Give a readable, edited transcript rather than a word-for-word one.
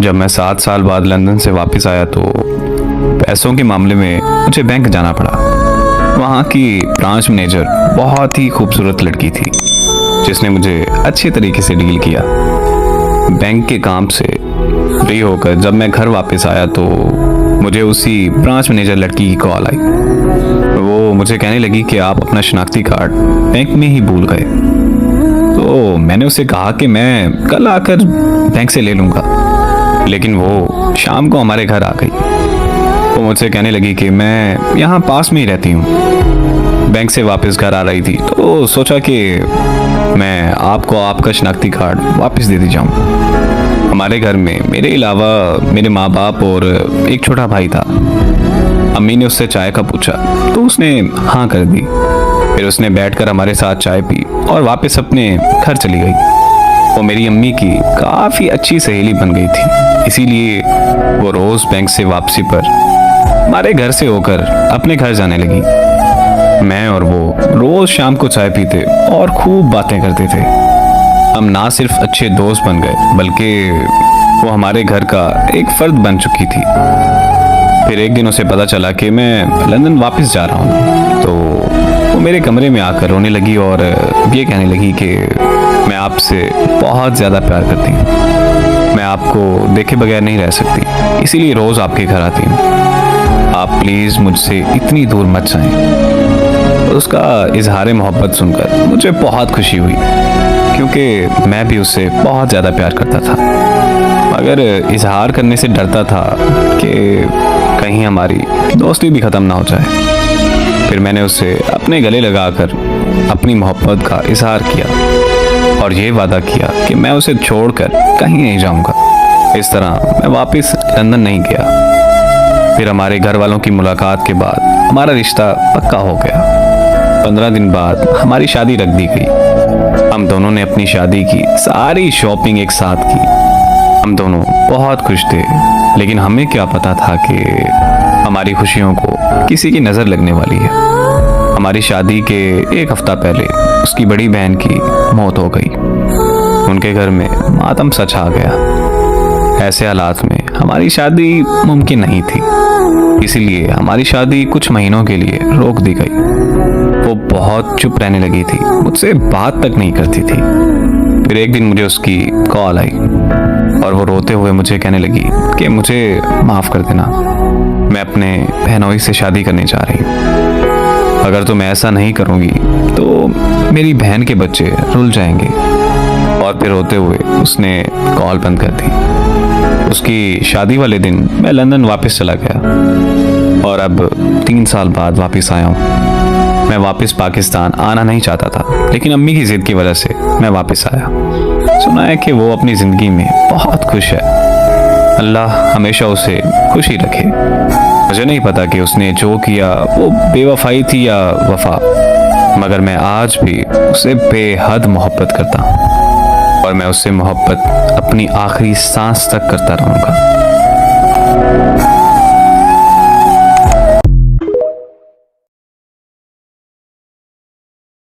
जब मैं 7 साल बाद लंदन से वापस आया तो पैसों के मामले में मुझे बैंक जाना पड़ा। वहाँ की ब्रांच मैनेजर बहुत ही खूबसूरत लड़की थी जिसने मुझे अच्छे तरीके से डील किया। बैंक के काम से फ्री होकर जब मैं घर वापस आया तो मुझे उसी ब्रांच मैनेजर लड़की की कॉल आई। वो मुझे कहने लगी कि आप अपना शनाख्ती कार्ड बैंक में ही भूल गए। तो मैंने उसे कहा कि मैं कल आकर बैंक से ले लूँगा, लेकिन वो शाम को हमारे घर आ गई। वो मुझसे कहने लगी कि मैं यहाँ पास में ही रहती हूँ। बैंक से वापस घर आ रही थी तो सोचा कि मैं आपको आपका शनाख्ती कार्ड वापस दे दी जाऊँ। हमारे घर में मेरे अलावा मेरे माँ बाप और एक छोटा भाई था। अम्मी ने उससे चाय का पूछा तो उसने हाँ कर दी। फिर उसने बैठकर हमारे साथ चाय पी और वापस अपने घर चली गई। वो मेरी अम्मी की काफ़ी अच्छी सहेली बन गई थी, इसीलिए वो रोज़ बैंक से वापसी पर हमारे घर से होकर अपने घर जाने लगी। मैं और वो रोज़ शाम को चाय पीते और खूब बातें करते थे। हम ना सिर्फ अच्छे दोस्त बन गए बल्कि वो हमारे घर का एक फ़र्द बन चुकी थी। फिर एक दिन उसे पता चला कि मैं लंदन वापस जा रहा हूँ तो वो मेरे कमरे में आकर रोने लगी और ये कहने लगी कि मैं आपसे बहुत ज़्यादा प्यार करती हूँ। मैं आपको देखे बगैर नहीं रह सकती, इसीलिए रोज़ आपके घर आती हूँ। आप प्लीज़ मुझसे इतनी दूर मत जाएं। उसका इजहार मोहब्बत सुनकर मुझे बहुत खुशी हुई क्योंकि मैं भी उससे बहुत ज़्यादा प्यार करता था, मगर इजहार करने से डरता था कि कहीं हमारी दोस्ती भी ख़त्म ना हो जाए। फिर मैंने उसे अपने गले लगाकर अपनी मोहब्बत का इजहार किया और ये वादा किया कि मैं उसे छोड़कर कहीं नहीं जाऊंगा। इस तरह मैं वापस लंदन नहीं गया। फिर हमारे घर वालों की मुलाकात के बाद हमारा रिश्ता पक्का हो गया। 15 दिन बाद हमारी शादी रख दी गई। हम दोनों ने अपनी शादी की सारी शॉपिंग एक साथ की। हम दोनों बहुत खुश थे, लेकिन हमें क्या पता था कि हमारी खुशियों को किसी की नज़र लगने वाली है। हमारी शादी के एक हफ्ता पहले उसकी बड़ी बहन की मौत हो गई। उनके घर में मातम सा छा गया। ऐसे हालात में हमारी शादी मुमकिन नहीं थी, इसीलिए हमारी शादी कुछ महीनों के लिए रोक दी गई। वो बहुत चुप रहने लगी थी, मुझसे बात तक नहीं करती थी। फिर एक दिन मुझे उसकी कॉल आई और वो रोते हुए मुझे कहने लगी कि मुझे माफ़ कर देना, मैं अपने बहनोई से शादी करने जा रही हूँ। अगर तुम ऐसा नहीं करोगी तो मेरी बहन के बच्चे रुल जाएंगे। और फिर रोते हुए उसने कॉल बंद कर दी। उसकी शादी वाले दिन मैं लंदन वापस चला गया और अब 3 साल बाद वापस आया हूँ। मैं वापस पाकिस्तान आना नहीं चाहता था, लेकिन अम्मी की ज़िद की वजह से मैं वापस आया। सुना है कि वो अपनी ज़िंदगी में बहुत खुश है। अल्लाह हमेशा उसे खुश ही रखे। मुझे नहीं पता कि उसने जो किया वो बेवफाई थी या वफा, मगर मैं आज भी उससे बेहद मोहब्बत करता हूँ और मैं उससे मोहब्बत अपनी आखिरी सांस तक करता रहूँगा।